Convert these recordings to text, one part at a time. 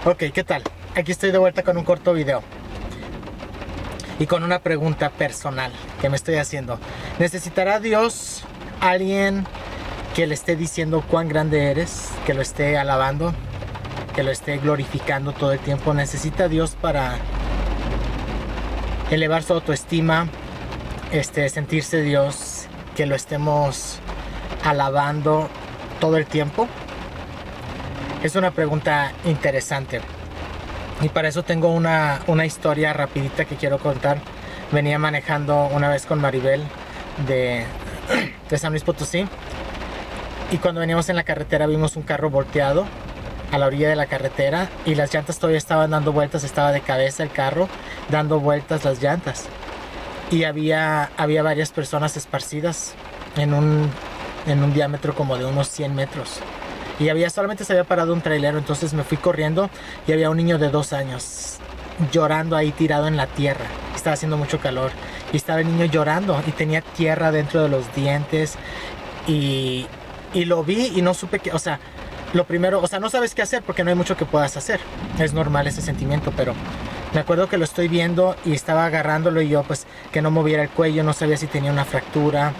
Ok, ¿qué tal? Aquí estoy de vuelta con un corto video y con una pregunta personal que me estoy haciendo. ¿Necesitará Dios alguien que le esté diciendo cuán grande eres, que lo esté alabando, que lo esté glorificando todo el tiempo? ¿Necesita Dios para elevar su autoestima, sentirse Dios, que lo estemos alabando todo el tiempo? Es una pregunta interesante y para eso tengo una historia rapidita que quiero contar. Venía manejando una vez con Maribel de San Luis Potosí, y cuando veníamos en la carretera vimos un carro volteado a la orilla de la carretera y las llantas todavía estaban dando vueltas. Estaba de cabeza el carro dando vueltas las llantas, y había varias personas esparcidas en un diámetro como de unos 100 metros. Y solamente se había parado un trailero. Entonces me fui corriendo y había un niño de 2 años llorando ahí tirado en la tierra. Estaba haciendo mucho calor y estaba el niño llorando y tenía tierra dentro de los dientes. Y lo vi y no supe qué, lo primero, no sabes qué hacer porque no hay mucho que puedas hacer. Es normal ese sentimiento, pero me acuerdo que lo estoy viendo y estaba agarrándolo, y yo pues que no moviera el cuello, no sabía si tenía una fractura,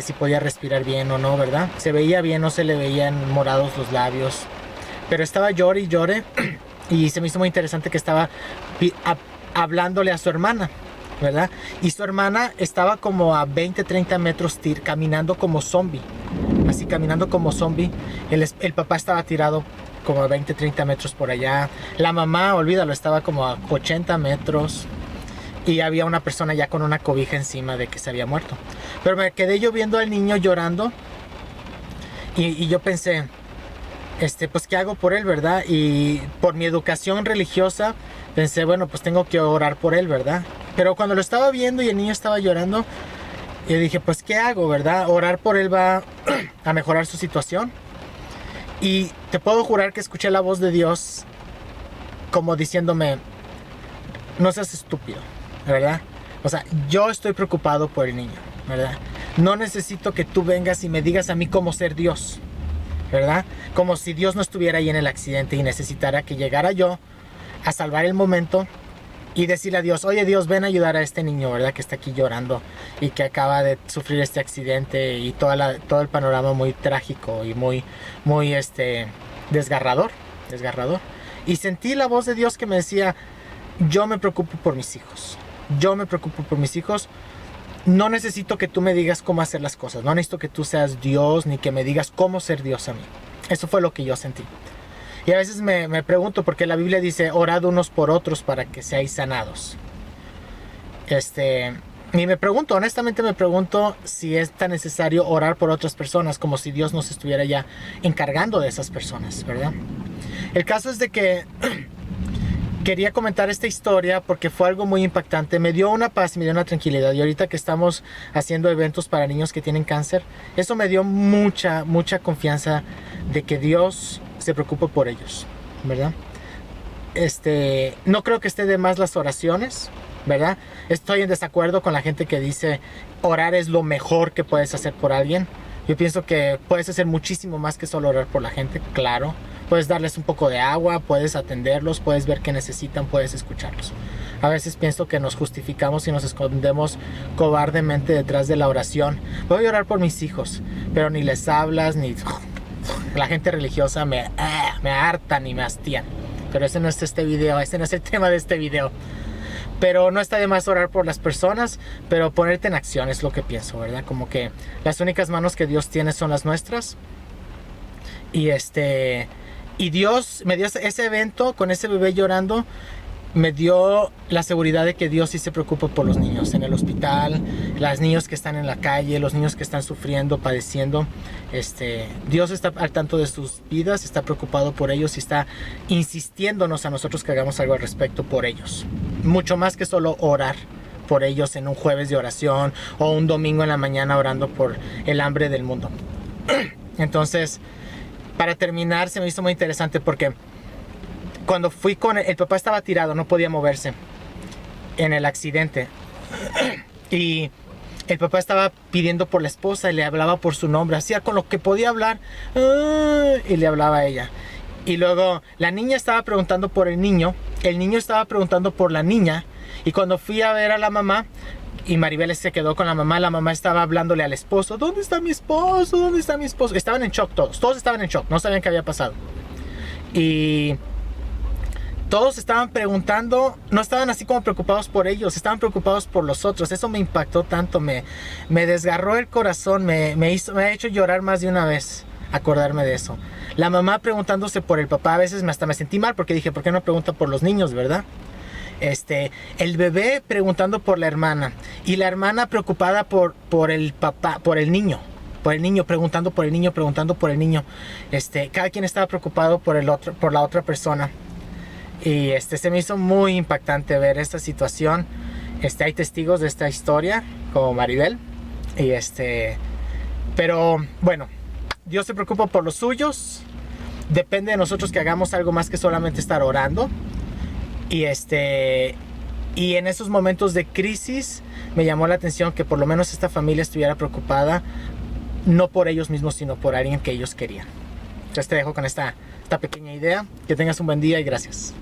si podía respirar bien o no, ¿verdad? Se veía bien, no se le veían morados los labios, pero estaba llore y llore. Y se me hizo muy interesante que estaba hablándole a su hermana, ¿verdad? Y su hermana estaba como a 20-30 metros caminando como zombie, así caminando como zombie. El papá estaba tirado como a 20-30 metros por allá. La mamá, olvídalo, estaba como a 80 metros. Y había una persona ya con una cobija encima de que se había muerto. Pero me quedé yo viendo al niño llorando. Y yo pensé, pues ¿qué hago por él, verdad? Y por mi educación religiosa pensé, bueno, pues tengo que orar por él, ¿verdad? Pero cuando lo estaba viendo y el niño estaba llorando, yo dije, pues ¿qué hago, verdad? Orar por él va a mejorar su situación. Y te puedo jurar que escuché la voz de Dios como diciéndome, no seas estúpido, ¿verdad? Yo estoy preocupado por el niño, ¿verdad? No necesito que tú vengas y me digas a mí cómo ser Dios, ¿verdad? Como si Dios no estuviera ahí en el accidente y necesitara que llegara yo a salvar el momento y decirle a Dios, oye Dios, ven a ayudar a este niño, ¿verdad? Que está aquí llorando y que acaba de sufrir este accidente, y todo el panorama muy trágico y muy desgarrador. Y sentí la voz de Dios que me decía, yo me preocupo por mis hijos. Yo me preocupo por mis hijos. No necesito que tú me digas cómo hacer las cosas. No necesito que tú seas Dios ni que me digas cómo ser Dios a mí. Eso fue lo que yo sentí. Y a veces me pregunto, porque la Biblia dice, orad unos por otros para que seáis sanados. Y me pregunto, honestamente me pregunto si es tan necesario orar por otras personas, como si Dios nos estuviera ya encargando de esas personas, ¿verdad? El caso es de que quería comentar esta historia porque fue algo muy impactante. Me dio una paz, me dio una tranquilidad. Y ahorita que estamos haciendo eventos para niños que tienen cáncer, eso me dio mucha confianza de que Dios se preocupa por ellos, ¿verdad? No creo que esté de más las oraciones, ¿verdad? Estoy en desacuerdo con la gente que dice orar es lo mejor que puedes hacer por alguien. Yo pienso que puedes hacer muchísimo más que solo orar por la gente, claro. Puedes darles un poco de agua, puedes atenderlos, puedes ver qué necesitan, puedes escucharlos. A veces pienso que nos justificamos y nos escondemos cobardemente detrás de la oración. Voy a orar por mis hijos, pero ni les hablas, ni... La gente religiosa me hartan y me hastían. Pero ese no es ese no es el tema de este video. Pero no está de más orar por las personas, pero ponerte en acción es lo que pienso, ¿verdad? Como que las únicas manos que Dios tiene son las nuestras. Y Dios me dio ese evento con ese bebé llorando, me dio la seguridad de que Dios sí se preocupa por los niños en el hospital, los niños que están en la calle, los niños que están sufriendo, padeciendo. Dios está al tanto de sus vidas, está preocupado por ellos y está insistiéndonos a nosotros que hagamos algo al respecto por ellos. Mucho más que solo orar por ellos en un jueves de oración o un domingo en la mañana orando por el hambre del mundo. Entonces, para terminar, se me hizo muy interesante porque cuando fui el papá estaba tirado, no podía moverse en el accidente. Y el papá estaba pidiendo por la esposa y le hablaba por su nombre, hacía con lo que podía hablar, y le hablaba a ella. Y luego la niña estaba preguntando por el niño estaba preguntando por la niña. Y cuando fui a ver a la mamá, y Maribel se quedó con la mamá estaba hablándole al esposo: ¿dónde está mi esposo? ¿Dónde está mi esposo? Estaban en shock todos estaban en shock, no sabían qué había pasado. Y todos estaban preguntando, no estaban así como preocupados por ellos, estaban preocupados por los otros. Eso me impactó tanto, me desgarró el corazón, me ha hecho llorar más de una vez acordarme de eso. La mamá preguntándose por el papá, a veces hasta me sentí mal porque dije: ¿por qué no pregunta por los niños, verdad? El bebé preguntando por la hermana, y la hermana preocupada por el papá, por el niño, preguntando por el niño. Cada quien estaba preocupado por la otra persona. Y se me hizo muy impactante ver esta situación. Hay testigos de esta historia, como Maribel. Y pero bueno, Dios se preocupa por los suyos. Depende de nosotros que hagamos algo más que solamente estar orando. Y y en esos momentos de crisis me llamó la atención que por lo menos esta familia estuviera preocupada, no por ellos mismos, sino por alguien que ellos querían. Entonces te dejo con esta pequeña idea. Que tengas un buen día y gracias.